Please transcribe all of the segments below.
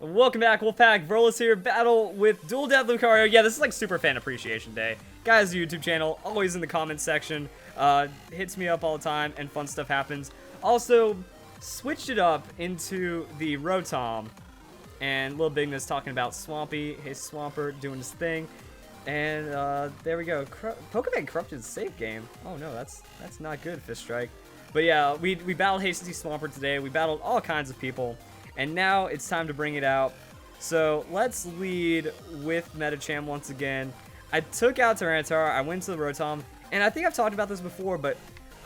Welcome back, Wolfpack. Verlis here, battle with Dual Death Lucario. Yeah, this is like Super Fan Appreciation Day. Guys' YouTube channel, always in the comments section. Hits me up all the time, and fun stuff happens. Also, switched it up into the Rotom. And Lil Bigness talking about Swampy. Hey, Swampert, doing his thing. And there we go. Pokemon Corrupted save game. Oh no, that's not good, Fist Strike. But yeah, we battled Hasty Swampert today. We battled all kinds of people. And now it's time to bring it out. So let's lead with Metacham once again. I took out Tyranitar, I went to the Rotom, and I think I've talked about this before, but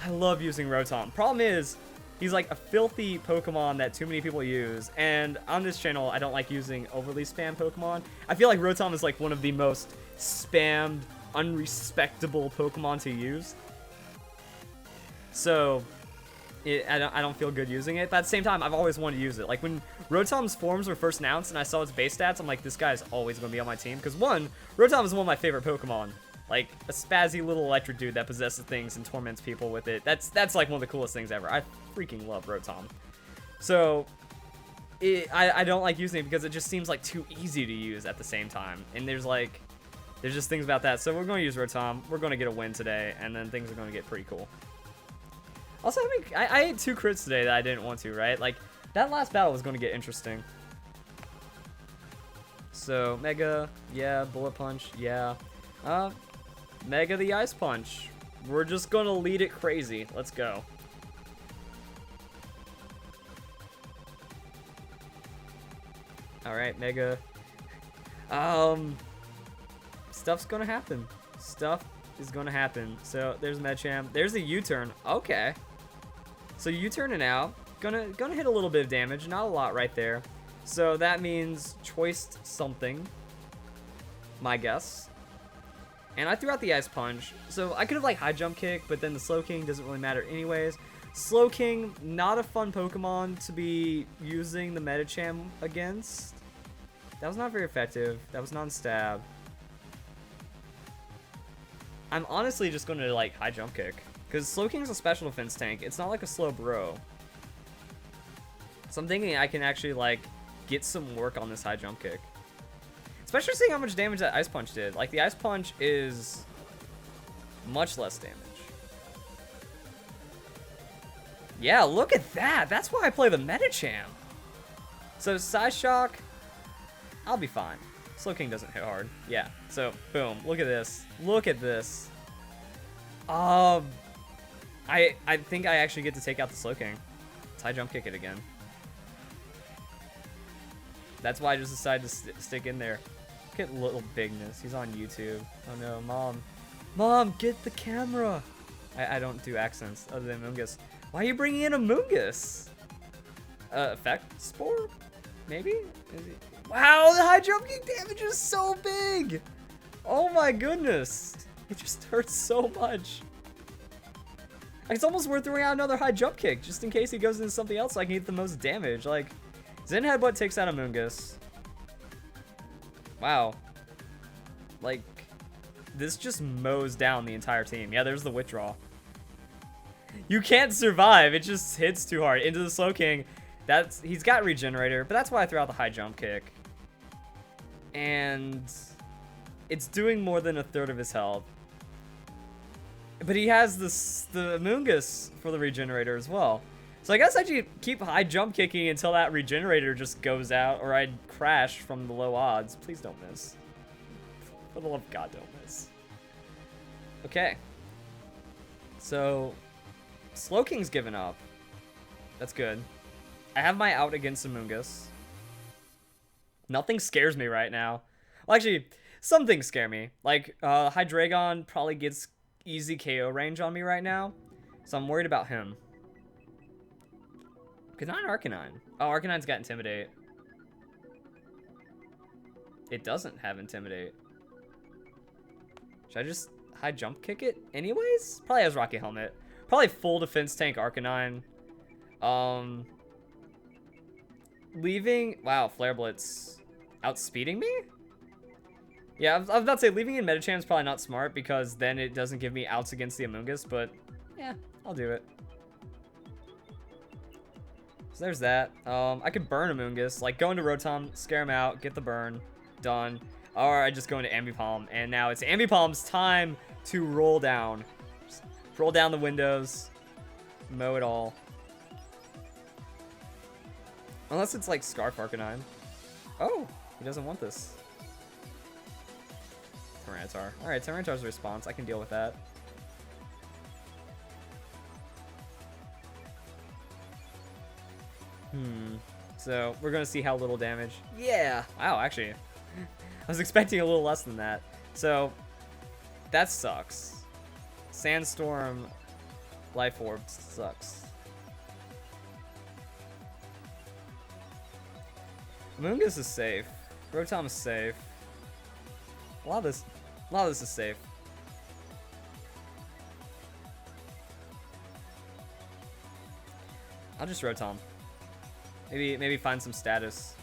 I love using Rotom. Problem is, he's like a filthy Pokemon that too many people use, and on this channel, I don't like using overly spam Pokemon. I feel like Rotom is like one of the most spammed, unrespectable Pokemon to use. So I don't feel good using it, but at the same time, I've always wanted to use it. Like, when Rotom's forms were first announced and I saw its base stats, I'm like, this guy's always going to be on my team. Because, one, Rotom is one of my favorite Pokemon. Like, a spazzy little electric dude that possesses things and torments people with it. That's like, one of the coolest things ever. I freaking love Rotom. So, I don't like using it because it just seems, like, too easy to use at the same time. And there's just things about that. So, we're going to use Rotom. We're going to get a win today, and then things are going to get pretty cool. Also, I ate 2 crits today that I didn't want to, right? Like, that last battle was going to get interesting. So, Mega, yeah. Bullet Punch, yeah. Mega the Ice Punch. We're just going to lead it crazy. Let's go. Alright, Mega. Stuff's going to happen. Stuff is going to happen. So, there's Medicham. There's a U-turn. Okay. So U-turning out, gonna hit a little bit of damage, not a lot right there. So that means choiced something, my guess. And I threw out the Ice Punch, so I could have like High Jump Kick, but then the Slowking doesn't really matter anyways. Slowking, not a fun Pokemon to be using the Medicham against. That was not very effective. That was non-stab. I'm honestly just gonna like High Jump Kick. Because Slowking's a special defense tank. It's not like a slow bro. So I'm thinking I can actually, like, get some work on this High Jump Kick. Especially seeing how much damage that Ice Punch did. Like, the Ice Punch is much less damage. Yeah, look at that. That's why I play the Medicham. So, Psy Shock, I'll be fine. Slowking doesn't hit hard. Yeah, so, boom. Look at this. Look at this. I think I actually get to take out the Slowking. Let's High Jump Kick it again. That's why I just decided to stick in there. Look at Little Bigness. He's on YouTube. Oh no, Mom. Mom, get the camera. I don't do accents other than Mungus. Why are you bringing in a Mungus? Effect Spore? Maybe? Wow, the High Jump Kick damage is so big. Oh my goodness. It just hurts so much. It's almost worth throwing out another High Jump Kick, just in case he goes into something else so I can get the most damage. Like, Zen Headbutt takes out a Mungus. Wow. Like, this just mows down the entire team. Yeah, there's the withdrawal. You can't survive. It just hits too hard. Into the Slowking. He's got Regenerator, but that's why I threw out the High Jump Kick. And it's doing more than a third of his health. But he has the Mungus for the Regenerator as well. So I guess I should keep High Jump Kicking until that Regenerator just goes out, or I'd crash from the low odds. Please don't miss. For the love of God, don't miss. Okay. So, Slowking's given up. That's good. I have my out against the Mungus. Nothing scares me right now. Well, actually, some things scare me. Like, Hydreigon probably gets easy KO range on me right now, so I'm worried about him. Good night, Arcanine. Oh, Arcanine's got Intimidate. It doesn't have Intimidate. Should I just High Jump Kick it anyways? Probably has Rocky Helmet. Probably full defense tank Arcanine. Leaving... Wow, Flare Blitz outspeeding me? Yeah, I was about to say, leaving in Medicham is probably not smart because then it doesn't give me outs against the Amoonguss, but yeah, I'll do it. So So there's that. I could burn Amoonguss, like go into Rotom, scare him out, get the burn, done. Or I just go into Ambipom, and now it's Ambipom's time to roll down. Just roll down the windows, mow it all. Unless it's like Scarf Arcanine. Oh, he doesn't want this. Tyranitar. Alright, Tyranitar's response. I can deal with that. So, we're going to see how little damage. Yeah! Wow, actually. I was expecting a little less than that. So, that sucks. Sandstorm Life Orb sucks. Amoonguss is safe. Rotom is safe. A lot of this is safe. I'll just Rotom. Maybe find some status.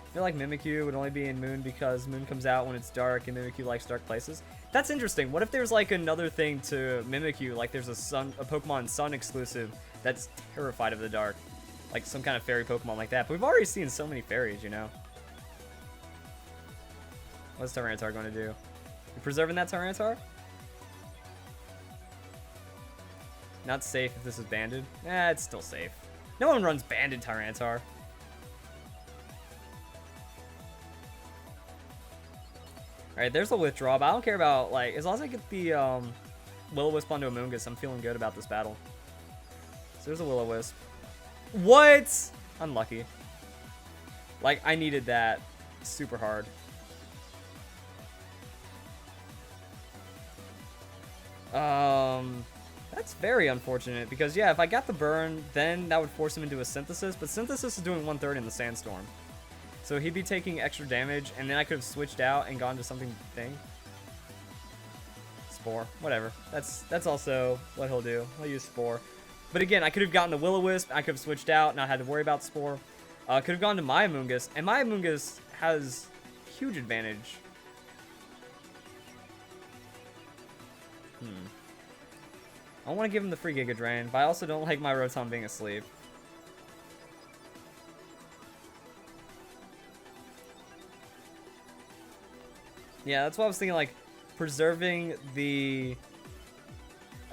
I feel like Mimikyu would only be in Moon because Moon comes out when it's dark and Mimikyu likes dark places. That's interesting. What if there's like another thing to Mimikyu, like there's a Pokemon Sun exclusive that's terrified of the dark? Like some kind of fairy Pokemon like that. But we've already seen so many fairies, you know? What's Tyranitar going to do? You preserving that Tyranitar? Not safe if this is banded. Eh, it's still safe. No one runs banded Tyranitar. Alright, there's a withdraw, but I don't care about, like, as long as I get the Will-O-Wisp onto Amoonguss, I'm feeling good about this battle. So there's a Will-O-Wisp. What? Unlucky. Like, I needed that super hard. That's very unfortunate because, yeah, if I got the burn, then that would force him into a Synthesis, but Synthesis is doing 1/3 in the Sandstorm. So he'd be taking extra damage, and then I could have switched out and gone to something thing. Spore. Whatever. That's also what he'll do. He'll use Spore. But again, I could have gotten the Will-O-Wisp, I could have switched out, not had to worry about Spore. Could have gone to my Amoonguss, and my Amoonguss has huge advantage. I want to give him the free Giga Drain, but I also don't like my Rotom being asleep. Yeah, that's why I was thinking, like, preserving the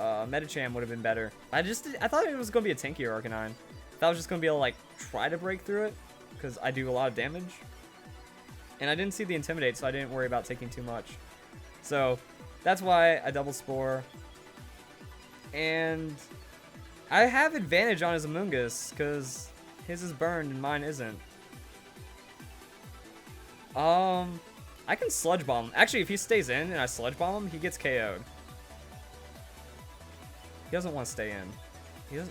Medicham would have been better. I thought it was going to be a tankier Arcanine. I thought I was just going to be able to, like, try to break through it, because I do a lot of damage. And I didn't see the Intimidate, so I didn't worry about taking too much. So, that's why I double Spore. And I have advantage on his Amoonguss, because his is burned and mine isn't. I can Sludge Bomb. Actually, if he stays in and I Sludge Bomb him, he gets KO'd. He doesn't want to stay in.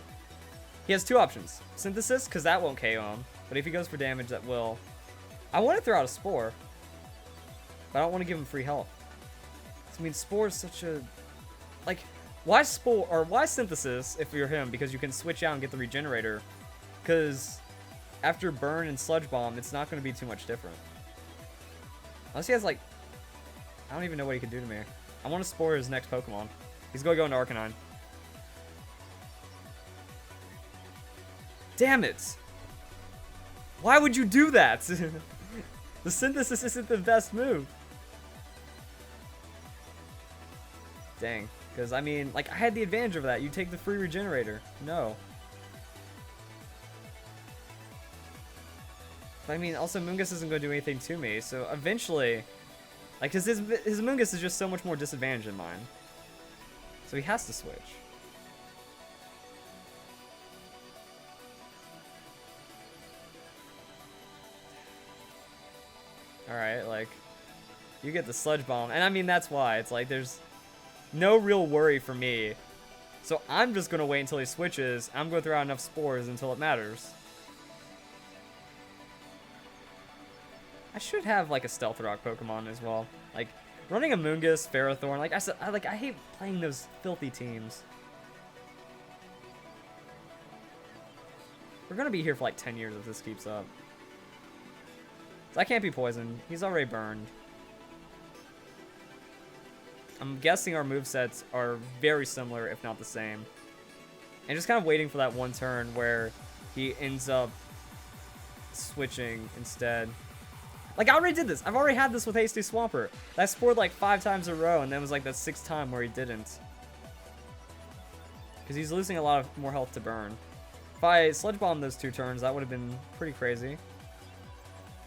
He has two options. Synthesis, because that won't KO him. But if he goes for damage, that will. I want to throw out a Spore. But I don't want to give him free health. I mean, Spore is such a... Like, why Spore, or why Synthesis if you're him? Because you can switch out and get the Regenerator. Because after Burn and Sludge Bomb, it's not going to be too much different. Unless he has, like... I don't even know what he can do to me. I want to Spore his next Pokemon. He's going to go into Arcanine. Damn it! Why would you do that? The Synthesis isn't the best move. Dang. Because, I mean, like, I had the advantage of that. You take the free Regenerator. No. But, I mean, also, Amoonguss isn't going to do anything to me. So, eventually... Like, his Amoonguss is just so much more disadvantaged than mine. So, he has to switch. Alright, like... You get the Sludge Bomb. And, I mean, that's why. It's like, there's... no real worry for me. So I'm just going to wait until he switches. I'm going to throw out enough Spores until it matters. I should have like a Stealth Rock Pokemon as well. Like running Amoonguss, Ferrothorn. Like I said, I hate playing those filthy teams. We're going to be here for like 10 years if this keeps up. So I can't be poisoned. He's already burned. I'm guessing our movesets are very similar, if not the same. And just kind of waiting for that one turn where he ends up switching instead. Like, I already did this. I've already had this with Hasty Swampert. That spored like 5 times in a row, and then was like that 6th time where he didn't. Because he's losing a lot of more health to burn. If I Sludge Bomb those 2 turns, that would have been pretty crazy.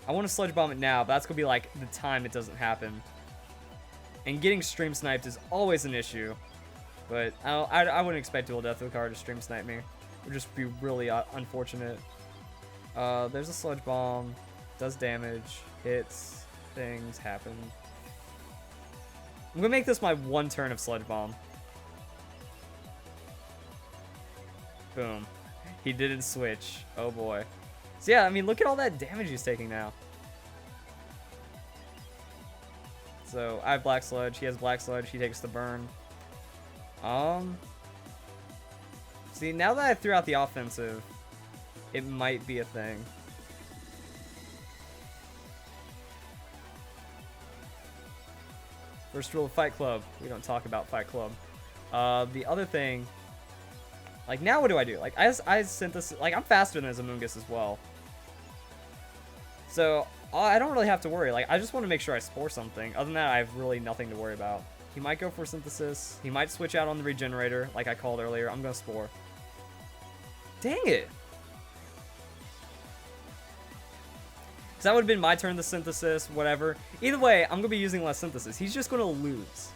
I want to Sludge Bomb it now, but that's going to be like the time it doesn't happen. And getting Stream Sniped is always an issue. But I wouldn't expect Dual Death Lucario to Stream Snipe me. It would just be really unfortunate. There's a Sludge Bomb. Does damage. Hits. Things happen. I'm going to make this my 1 turn of Sludge Bomb. Boom. He didn't switch. Oh boy. So yeah, I mean, look at all that damage he's taking now. So I have Black Sludge. He has Black Sludge. He takes the burn. See, now that I threw out the offensive, it might be a thing. First rule of Fight Club. We don't talk about Fight Club. The other thing, like, now what do I do? Like, I synthesis, like, I'm faster than Amoonguss as well. So I don't really have to worry. Like, I just want to make sure I spore something. Other than that, I have really nothing to worry about. He might go for Synthesis. He might switch out on the Regenerator, like I called earlier. I'm going to Spore. Dang it. Because that would have been my turn to Synthesis, whatever. Either way, I'm going to be using less Synthesis. He's just going to lose.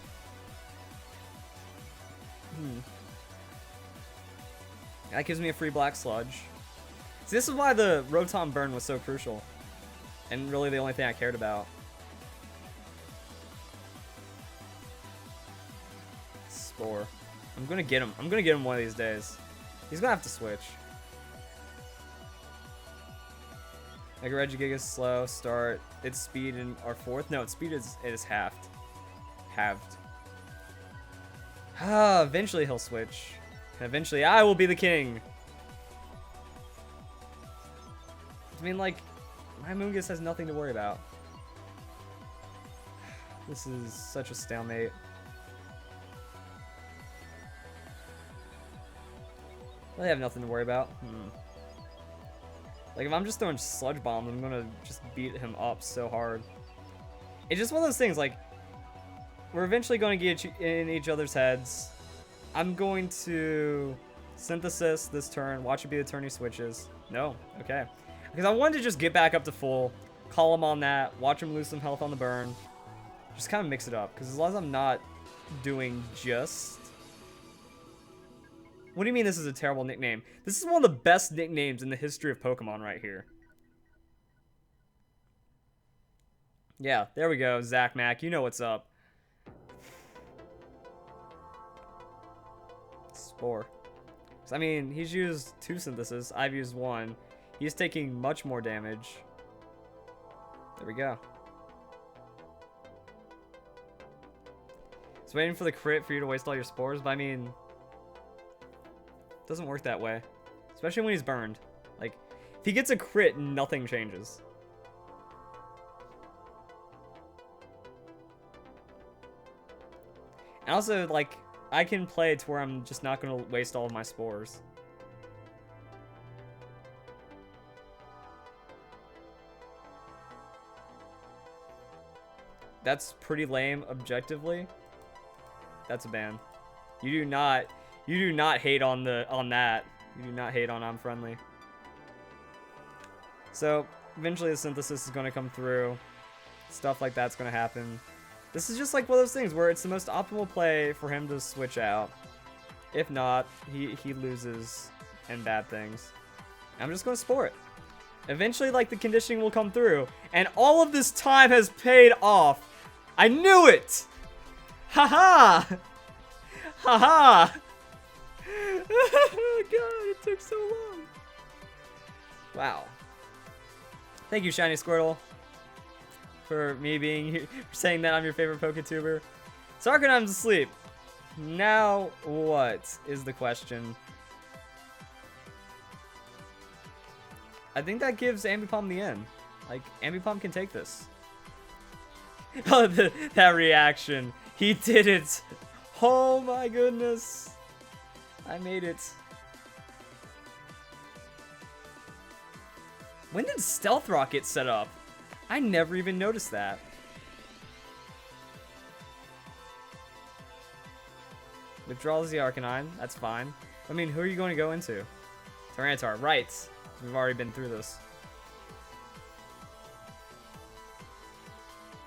That gives me a free Black Sludge. See, this is why the Rotom burn was so crucial. And really the only thing I cared about. Spore. I'm gonna get him. I'm gonna get him one of these days. He's gonna have to switch. Mega Regigigas slow start. Its speed in our 4th. No, its speed is halved. Halved. Eventually he'll switch. And eventually I will be the king. I mean, like, my Amoonguss has nothing to worry about. This is such a stalemate. I have nothing to worry about. Like, if I'm just throwing Sludge Bombs, I'm gonna just beat him up so hard. It's just one of those things, like, we're eventually going to get in each other's heads. I'm going to Synthesis this turn, watch it be the turn he switches. No, okay. Because I wanted to just get back up to full, call him on that, watch him lose some health on the burn. Just kind of mix it up, because as long as I'm not doing just... What do you mean this is a terrible nickname? This is one of the best nicknames in the history of Pokemon right here. Yeah, there we go, Zach Mack. You know what's up. Spore. I mean, he's used 2 Synthesis. I've used 1. He's taking much more damage. There we go. It's waiting for the crit for you to waste all your spores, but I mean... It doesn't work that way. Especially when he's burned. Like, if he gets a crit, nothing changes. And also, like, I can play it to where I'm just not going to waste all of my spores. That's pretty lame, objectively. That's a ban. You do not hate on that. You do not hate on I'm friendly. So, eventually the Synthesis is going to come through. Stuff like that's going to happen. This is just like one of those things where it's the most optimal play for him to switch out. If not, he loses and bad things. I'm just going to Spore it. Eventually, like, the conditioning will come through. And all of this time has paid off. I knew it! Haha! Haha! Oh god, it took so long. Wow. Thank you, Shiny Squirtle, for me being here, for saying that I'm your favorite PokeTuber. So Arcanine asleep. Now what is the question? I think that gives Ambipom the end. Like, Ambipom can take this. Oh, that reaction. He did it. Oh my goodness. I made it. When did Stealth Rock get set up? I never even noticed that. Withdraws the Arcanine. That's fine. I mean, who are you going to go into? Tyranitar. Right. We've already been through this.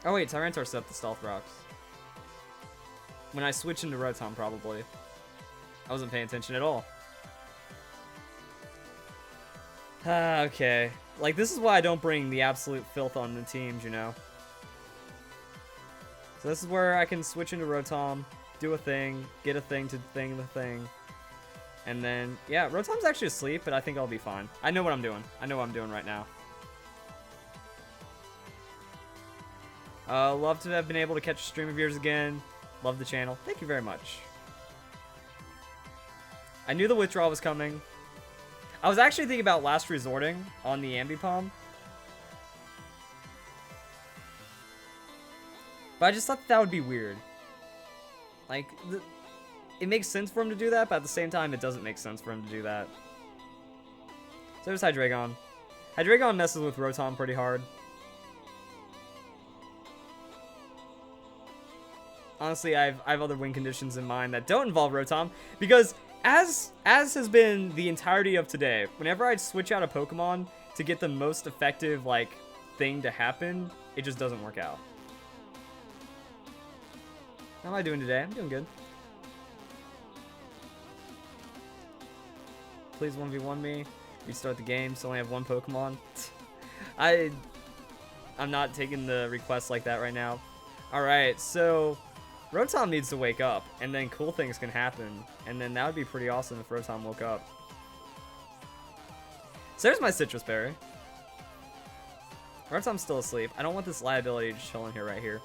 Oh wait, Tyranitar set up the Stealth Rocks. When I switch into Rotom, probably. I wasn't paying attention at all. Okay. Like, this is why I don't bring the absolute filth on the teams, you know? So this is where I can switch into Rotom, do a thing, get a thing to thing the thing. And then, yeah, Rotom's actually asleep, but I think I'll be fine. I know what I'm doing. I know what I'm doing right now. Love to have been able to catch a stream of yours again. Love the channel. Thank you very much. I knew the withdrawal was coming. I was actually thinking about last resorting on the Ambipom. But I just thought that would be weird. Like, it makes sense for him to do that, but at the same time, it doesn't make sense for him to do that. So there's Hydreigon. Hydreigon messes with Rotom pretty hard. Honestly, I have other win conditions in mind that don't involve Rotom, because as has been the entirety of today, whenever I switch out a Pokemon to get the most effective, like, thing to happen, it just doesn't work out. How am I doing today? I'm doing good. Please 1v1 me. Restart the game, so I only have one Pokemon. I'm not taking the requests like that right now. Alright, so Rotom needs to wake up, and then cool things can happen. And then that would be pretty awesome if Rotom woke up. So there's my Citrus Berry. Rotom's still asleep. I don't want this liability just chilling here right here.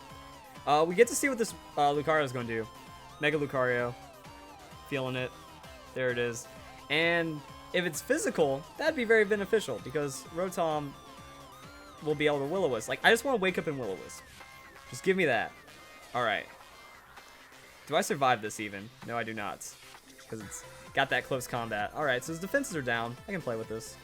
We get to see what this Lucario is going to do. Mega Lucario. Feeling it. There it is. And if it's physical, that'd be very beneficial, because Rotom will be able to Will-O-Wisp. Like, I just want to wake up in Will-O-Wisp. Just give me that. Alright. Do I survive this even? No, I do not. Because it's got that close combat. Alright, so his defenses are down. I can play with this.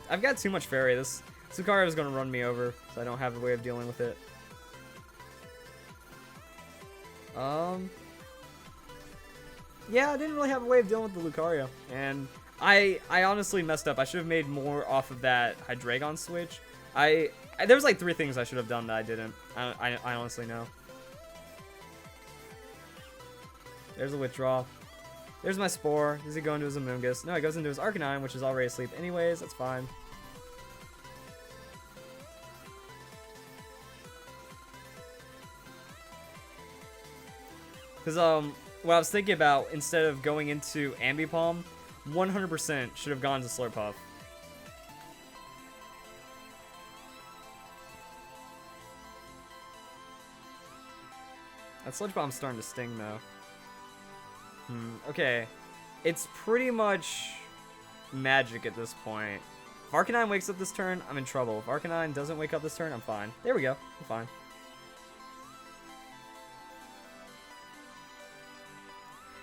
I've got too much Fairy. This Lucario is going to run me over, so I don't have a way of dealing with it. Yeah, I didn't really have a way of dealing with the Lucario, and I honestly messed up. I should have made more off of that Hydreigon switch. There was like 3 things I should have done that I didn't. I honestly know. There's a withdrawal. There's my Spore. Does he go into his Amoonguss? No, he goes into his Arcanine, which is already asleep anyways. That's fine. Because, what I was thinking about, instead of going into Ambipom, 100% should have gone to Slurpuff. That Sludge Bomb's starting to sting, though. Okay. It's pretty much magic at this point. If Arcanine wakes up this turn, I'm in trouble. If Arcanine doesn't wake up this turn, I'm fine. There we go. I'm fine.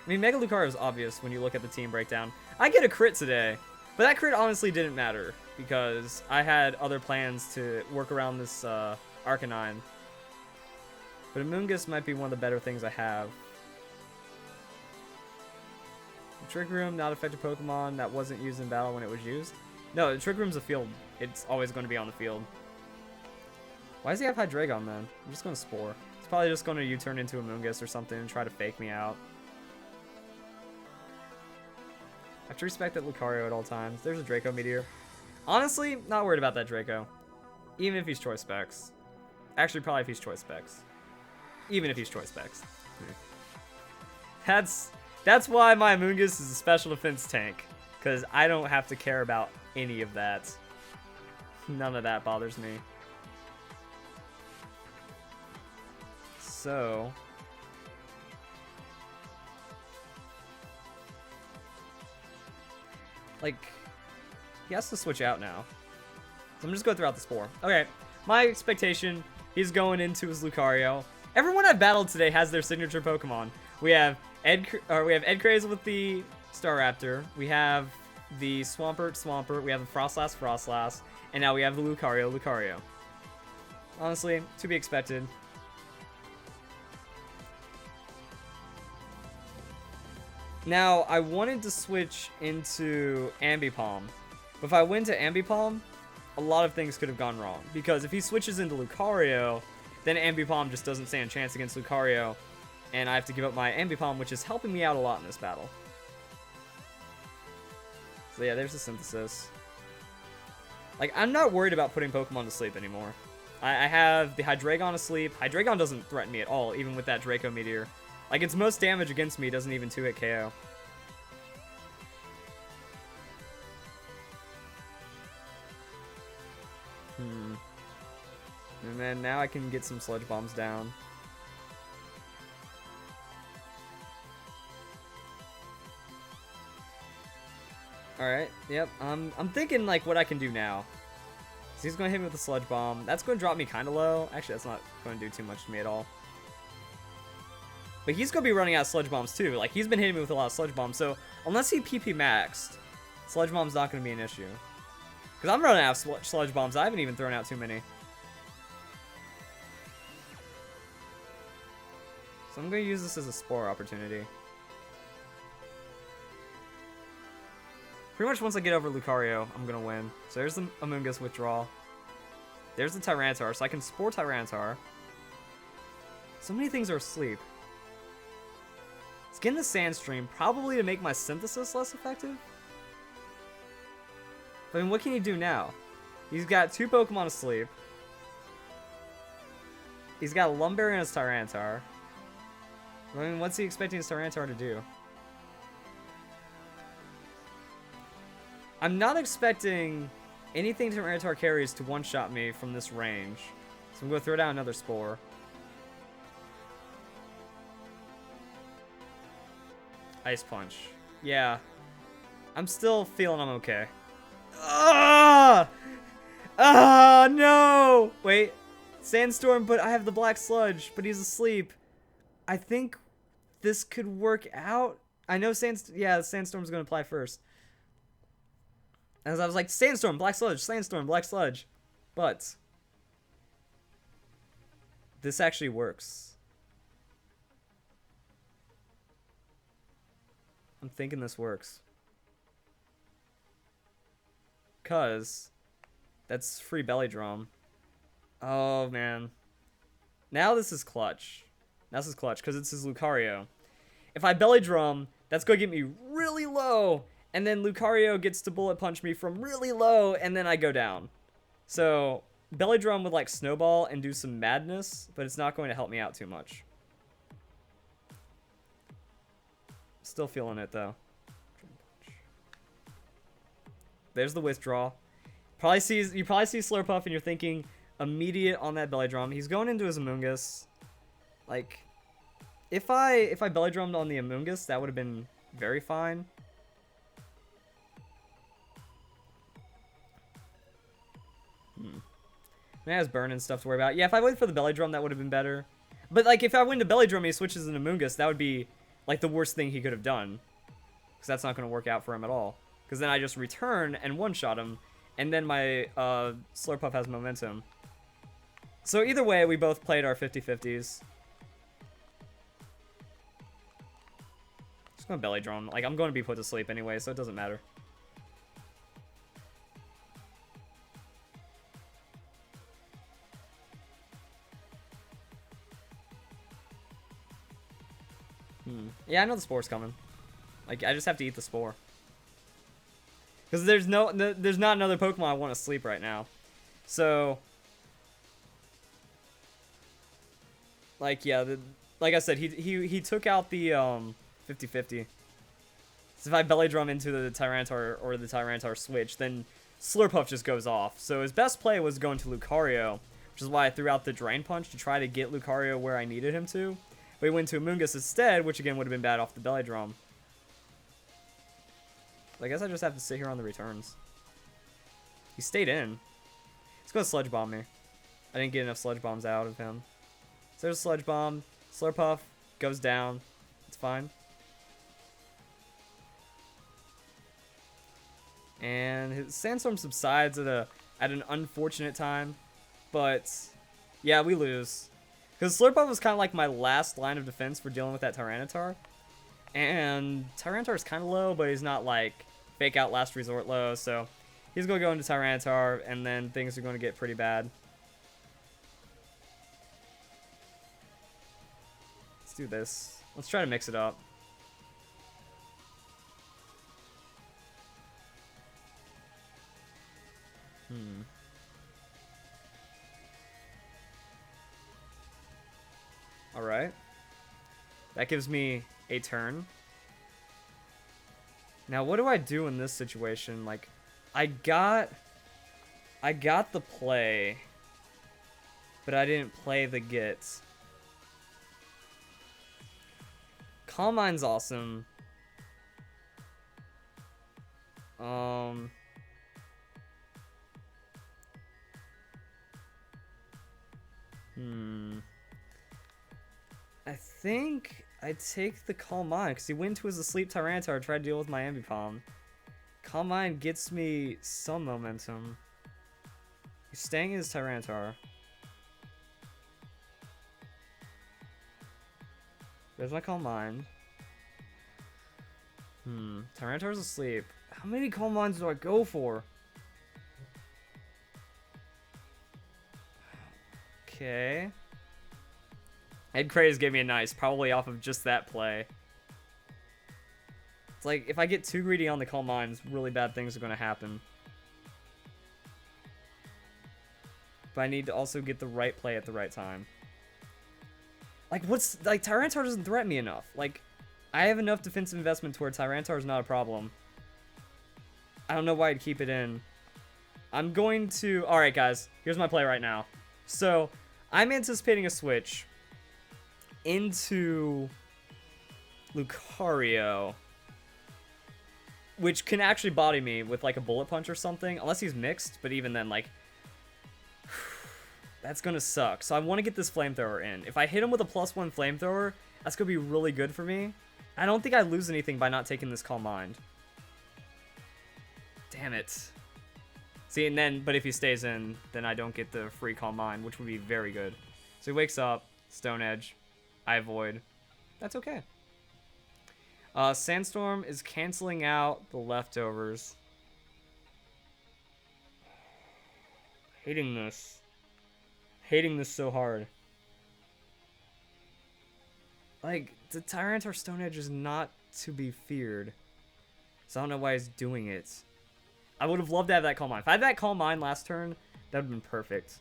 I mean, Mega Lucario is obvious when you look at the team breakdown. I get a crit today, but that crit honestly didn't matter because I had other plans to work around this Arcanine. But Amoonguss might be one of the better things I have. Trick Room, not effective Pokemon that wasn't used in battle when it was used. No, the Trick Room's a field. It's always going to be on the field. Why does he have Hydreigon then? I'm just going to Spore. He's probably just going to U-turn into Amoonguss or something and try to fake me out. I have to respect that Lucario at all times. There's a Draco Meteor. Honestly, not worried about that Draco. Even if he's Choice Specs. Actually, probably if he's Choice Specs. Even if he's Choice Specs. That's why my Amoonguss is a special defense tank. Because I don't have to care about any of that. None of that bothers me. So... like, he has to switch out now. So I'm just going throughout the Spore. Okay, my expectation, he's going into his Lucario. Everyone I've battled today has their signature Pokemon. We have Edcraze with the Staraptor. We have the Swampert. We have the Frostlass, and now we have the Lucario. Honestly, to be expected. Now, I wanted to switch into Ambipom, but if I went to Ambipom, a lot of things could have gone wrong. Because if he switches into Lucario, then Ambipom just doesn't stand a chance against Lucario, and I have to give up my Ambipom, which is helping me out a lot in this battle. So yeah, there's the Synthesis. Like, I'm not worried about putting Pokemon to sleep anymore. I have the Hydreigon asleep. Hydreigon doesn't threaten me at all, even with that Draco Meteor. Like, its most damage against me doesn't even 2-hit KO. And then now I can get some Sludge Bombs down. Alright, yep. I'm thinking, like, what I can do now. So he's going to hit me with a Sludge Bomb. That's going to drop me kind of low. Actually, that's not going to do too much to me at all. But he's going to be running out of Sludge Bombs, too. Like, he's been hitting me with a lot of Sludge Bombs. So, unless he PP maxed, Sludge Bomb's not going to be an issue. Because I'm running out of Sludge Bombs. I haven't even thrown out too many. So I'm going to use this as a Spore opportunity. Pretty much once I get over Lucario, I'm going to win. So there's the Amoonguss withdrawal. There's the Tyranitar, so I can Spore Tyranitar. So many things are asleep. Let's get in the Sandstream, probably to make my Synthesis less effective. But I mean, what can he do now? He's got 2 Pokemon asleep. He's got a Lumberry and his Tyranitar. I mean, what's he expecting his Tyranitar to do? I'm not expecting anything Tyranitar carries to one-shot me from this range. So I'm going to throw down another Spore. Ice Punch. Yeah. I'm still feeling I'm okay. Ah! Ah, no! Wait. Sandstorm, but I have the Black Sludge, but he's asleep. I think this could work out. I know Sandstorm's going to apply first. As I was like, Sandstorm, Black Sludge, Sandstorm, Black Sludge. But this actually works. I'm thinking this works. Because that's free Belly Drum. Oh, man. Now this is clutch. This is clutch because it's his Lucario. If I Belly Drum, that's going to get me really low. And then Lucario gets to Bullet Punch me from really low, and then I go down. So, Belly Drum would, like, snowball and do some madness, but it's not going to help me out too much. Still feeling it, though. There's the withdrawal. You probably see Slurpuff, and you're thinking immediate on that Belly Drum. He's going into his Amoonguss. Like, if I Belly Drummed on the Amoonguss, that would have been very fine. It has burn and stuff to worry about. Yeah, if I went for the Belly Drum, that would have been better. But, like, if I went to Belly Drum and he switches into Amoonguss, that would be, like, the worst thing he could have done. Because that's not going to work out for him at all. Because then I just return and one-shot him, and then my Slurpuff has momentum. So either way, we both played our 50-50s. Just going to Belly Drum. Like, I'm going to be put to sleep anyway, so it doesn't matter. Yeah, I know the Spore's coming. Like, I just have to eat the Spore. Because there's not another Pokemon I want to sleep right now. So, like, yeah, like I said, he took out the 50-50. So if I Belly Drum into the Tyranitar or the Tyranitar switch, then Slurpuff just goes off. So his best play was going to Lucario, which is why I threw out the Drain Punch to try to get Lucario where I needed him to. But he went to Amoonguss instead, which again would have been bad off the Belly Drum. I guess I just have to sit here on the returns. He stayed in. He's going to Sludge Bomb me. I didn't get enough Sludge Bombs out of him. So there's Sludge Bomb. Slurpuff goes down. It's fine. And his Sandstorm subsides at an unfortunate time. But yeah, we lose. Because Slurpuff was kind of like my last line of defense for dealing with that Tyranitar. And Tyranitar is kind of low, but he's not like fake out last resort low. So he's going to go into Tyranitar, and then things are going to get pretty bad. Let's do this. Let's try to mix it up. Alright. That gives me a turn. Now, what do I do in this situation? Like, I got the play, but I didn't play the get. Calm Mind's awesome. I think I take the Calm Mind, because he went to his Asleep Tyranitar, tried to deal with my Ambipom. Calm Mind gets me some momentum. He's staying his Tyranitar. There's my Calm Mind. Tyranitar's asleep. How many Calm Minds do I go for? Okay. Ed Craze gave me a nice, probably off of just that play. It's like, if I get too greedy on the Calm Minds, really bad things are going to happen. But I need to also get the right play at the right time. Like, Tyranitar doesn't threaten me enough. Like, I have enough defensive investment to where Tyranitar is not a problem. I don't know why I'd keep it in. I'm going to... Alright, guys. Here's my play right now. So, I'm anticipating a switch into Lucario, which can actually body me with, like, a Bullet Punch or something. Unless he's mixed, but even then, like... That's gonna suck. So I want to get this Flamethrower in. If I hit him with a +1 Flamethrower, that's gonna be really good for me. I don't think I lose anything by not taking this Calm Mind. Damn it. See, and then, but if he stays in, then I don't get the free Calm Mind, which would be very good. So he wakes up, Stone Edge, I avoid. That's okay. Sandstorm is canceling out the leftovers. Hating this. Hating this so hard. Like, the Tyranitar Stone Edge is not to be feared. So I don't know why he's doing it. I would have loved to have that Calm Mind. If I had that Calm Mind last turn, that would have been perfect.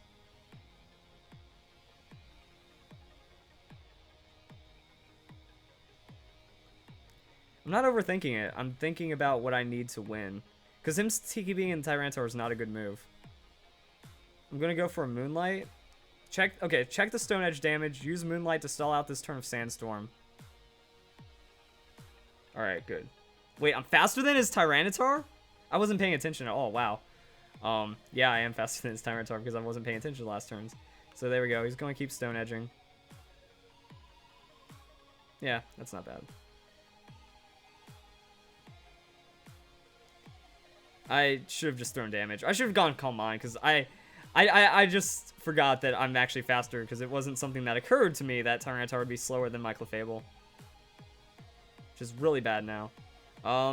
I'm not overthinking it. I'm thinking about what I need to win. Because him TKBing in Tyranitar is not a good move. I'm going to go for a Moonlight. Check the Stone Edge damage. Use Moonlight to stall out this turn of Sandstorm. Alright, good. Wait, I'm faster than his Tyranitar? I wasn't paying attention at all. Wow. Yeah, I am faster than his Tyranitar because I wasn't paying attention the last turns. So there we go. He's going to keep Stone Edging. Yeah, that's not bad. I should have just thrown damage. I should have gone Calm Mind because I just forgot that I'm actually faster because it wasn't something that occurred to me that Tyranitar would be slower than my Clefable. Which is really bad now.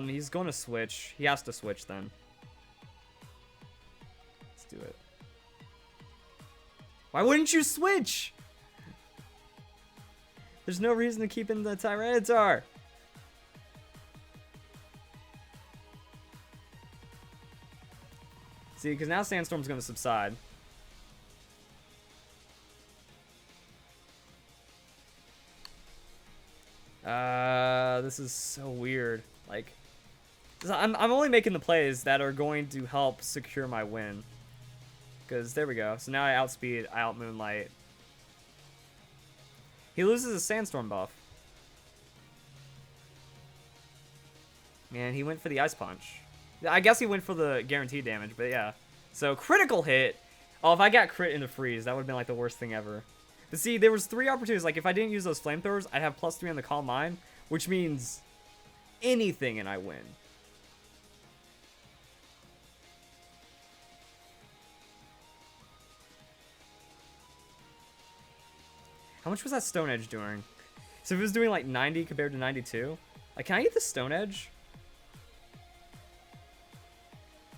He's going to switch. He has to switch then. Let's do it. Why wouldn't you switch? There's no reason to keep in the Tyranitar. See, because now Sandstorm's going to subside. This is so weird. Like, I'm only making the plays that are going to help secure my win. Because there we go. So now I outspeed, I out Moonlight. He loses his Sandstorm buff. Man, he went for the Ice Punch. I guess he went for the guaranteed damage, but yeah. So critical hit. Oh, if I got crit into freeze, that would have been like the worst thing ever. But see, there was 3 opportunities. Like, if I didn't use those flamethrowers, I'd have +3 on the Calm Mind, which means anything and I win. How much was that Stone Edge doing? So if it was doing like 90 compared to 92, like, can I get the Stone Edge?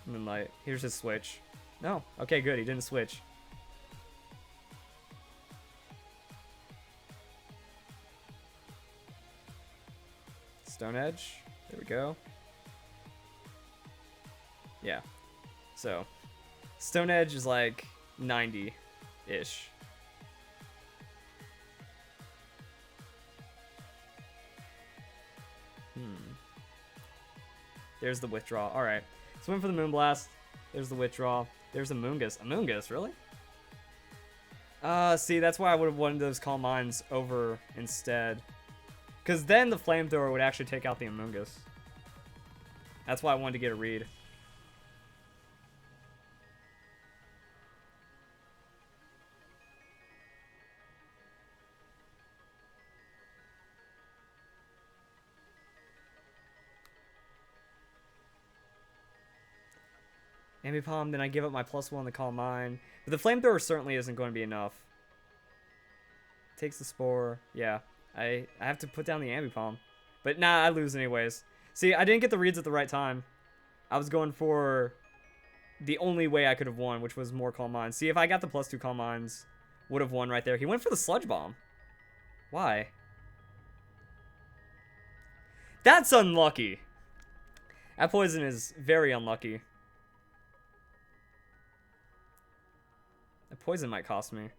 Moonlight. Here's his switch. No. Okay, good. He didn't switch. Stone Edge. There we go. Yeah. So, Stone Edge is like 90-ish. There's the withdraw. Alright. So went for the Moonblast. There's the withdraw. There's a Moongus. A Moongus, really? See, that's why I would have wanted those Calm Minds over instead. Because then the Flamethrower would actually take out the Amoongus. That's why I wanted to get a read. Ambipom, then I give up my +1 on the Calm Mind. But the Flamethrower certainly isn't going to be enough. Takes the Spore. Yeah. I have to put down the Ambipom. But nah, I lose anyways. See, I didn't get the reads at the right time. I was going for the only way I could have won, which was more Calm Minds. See, if I got the +2 Calm Minds, would have won right there. He went for the Sludge Bomb. Why? That's unlucky. That poison is very unlucky. That poison might cost me.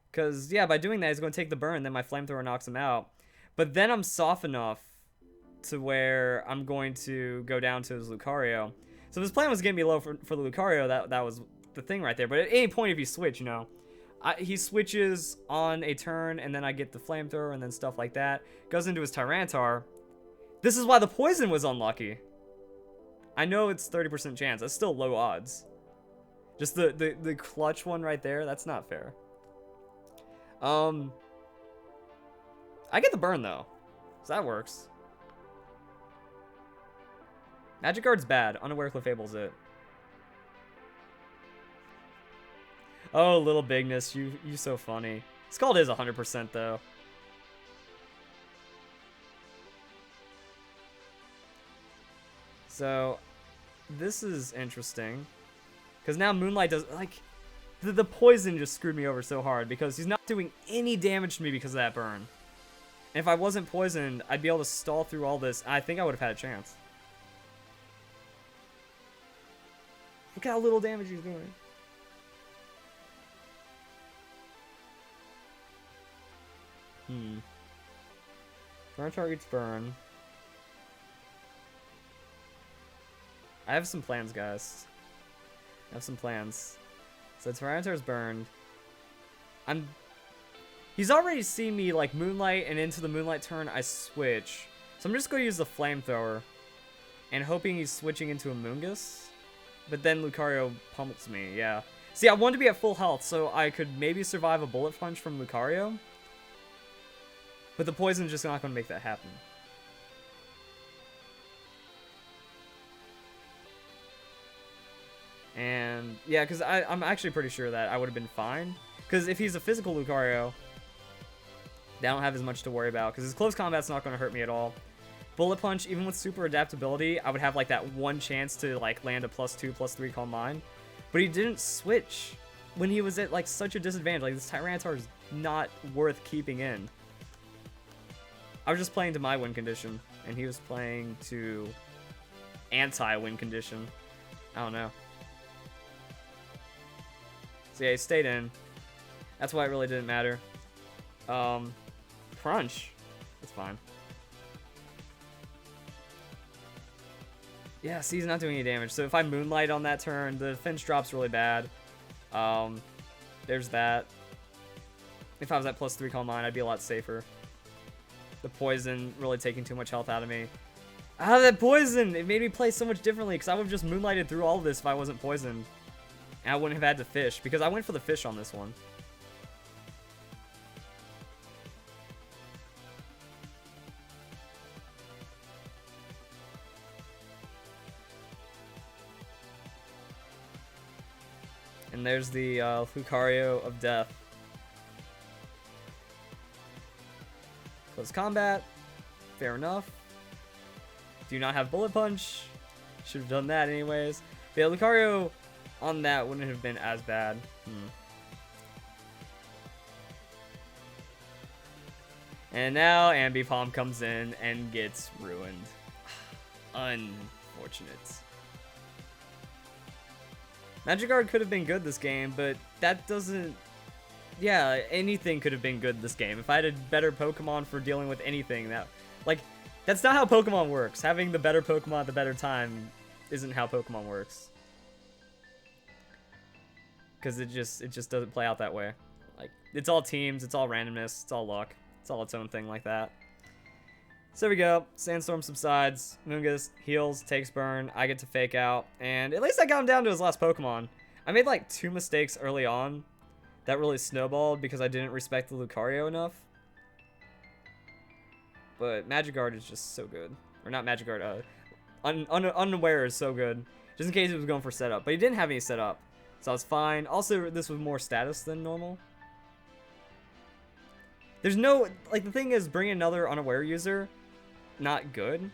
Because, yeah, by doing that, he's going to take the burn, then my Flamethrower knocks him out. But then I'm soft enough to where I'm going to go down to his Lucario. So if his plan was getting me low for the Lucario, that was the thing right there. But at any point, if you switch, you know, he switches on a turn, and then I get the Flamethrower, and then stuff like that. Goes into his Tyranitar. This is why the poison was unlucky. I know it's 30% chance. That's still low odds. Just the clutch one right there, that's not fair. I get the burn, though. So that works. Magic Guard's bad. Unaware Clefable's it. Oh, Little Bigness. You so funny. Scald is 100%, though. So, this is interesting. Because now Moonlight does, like... The poison just screwed me over so hard because he's not doing any damage to me because of that burn. And if I wasn't poisoned, I'd be able to stall through all this. I think I would have had a chance. Look how little damage he's doing. Burn targets burn. I have some plans, guys. I have some plans. So Tyranitar's burned. He's already seen me like Moonlight, and into the Moonlight turn I switch. So I'm just going to use the Flamethrower. And hoping he's switching into a Moongus. But then Lucario pummels me, yeah. See, I wanted to be at full health so I could maybe survive a Bullet Punch from Lucario. But the poison's just not going to make that happen. And, yeah, because I'm actually pretty sure that I would have been fine. Because if he's a physical Lucario, I don't have as much to worry about. Because his close combat's not going to hurt me at all. Bullet Punch, even with super adaptability, I would have, like, that one chance to, like, land a +2, +3 Calm Mind. But he didn't switch when he was at, like, such a disadvantage. Like, this Tyranitar is not worth keeping in. I was just playing to my win condition. And he was playing to anti-win condition. I don't know. So yeah, he stayed in. That's why it really didn't matter. Crunch. That's fine. Yeah, see, he's not doing any damage. So if I Moonlight on that turn, the defense drop's really bad. There's that. If I was at +3 Calm Mind, I'd be a lot safer. The poison really taking too much health out of me. Ah, that poison! It made me play so much differently, because I would have just Moonlighted through all of this if I wasn't poisoned. And I wouldn't have had to fish, because I went for the fish on this one. And there's the Lucario of Death. Close combat. Fair enough. Do not have Bullet Punch. Should have done that anyways. But yeah, Lucario on that wouldn't have been as bad. And now Ambipom comes in and gets ruined. Unfortunate. Magikarp could have been good this game, but that doesn't... Yeah, anything could have been good this game. If I had a better Pokemon for dealing with anything, that... Like, that's not how Pokemon works. Having the better Pokemon at the better time isn't how Pokemon works. Because it just doesn't play out that way. Like, it's all teams, it's all randomness, it's all luck. It's all its own thing like that. So there we go. Sandstorm subsides. Moongus heals, takes burn. I get to fake out. And at least I got him down to his last Pokemon. I made like 2 mistakes early on that really snowballed because I didn't respect the Lucario enough. But Magikarp is just so good. Or not Magikarp, Unaware is so good. Just in case he was going for setup. But he didn't have any setup. So I was fine. Also, this was more status than normal. There's no... Like, the thing is, bringing another Unaware user... Not good,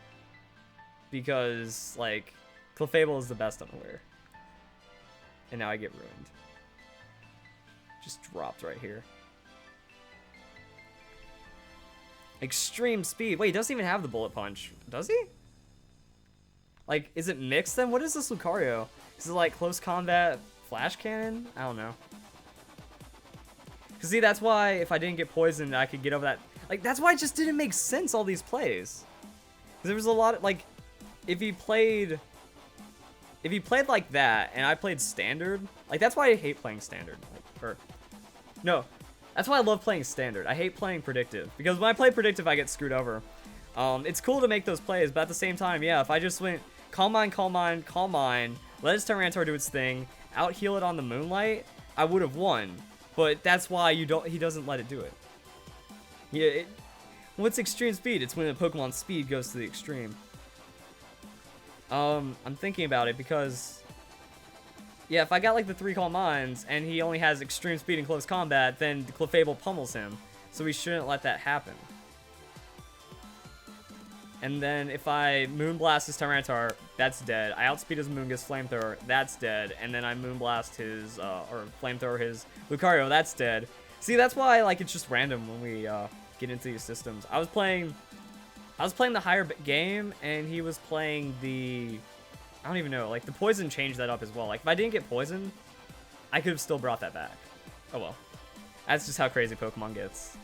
because like Clefable is the best Unaware, and now I get ruined. Just dropped right here. Extreme speed. Wait, he doesn't even have the Bullet Punch, does he? Like, is it mixed then? What is this Lucario? Is it like close combat flash cannon? I don't know. Cause see, that's why if I didn't get poisoned, I could get over that. Like, that's why it just didn't make sense, all these plays. There was a lot of, like, if he played like that, and I played standard, like, that's why I hate playing standard. Like, no, that's why I love playing standard. I hate playing predictive, because when I play predictive, I get screwed over. It's cool to make those plays, but at the same time, yeah, if I just went Calm Mind, Calm Mind, Calm Mind, let his Tyranitar do its thing, out heal it on the Moonlight, I would have won. But that's why he doesn't let it do it. Yeah, what's extreme speed? It's when the Pokemon's speed goes to the extreme. I'm thinking about it because, yeah, if I got like the 3 Calm Minds and he only has extreme speed in close combat, then Clefable pummels him. So we shouldn't let that happen. And then if I Moonblast his Tyranitar, that's dead. I outspeed his Moongus Flamethrower, that's dead. And then I Moonblast his, or Flamethrower his Lucario, that's dead. See, that's why, like, it's just random when we, get into these systems. I was playing the higher game, and he was playing the, I don't even know, like, the poison changed that up as well. Like, if I didn't get poisoned, I could have still brought that back. Oh well. That's just how crazy Pokemon gets.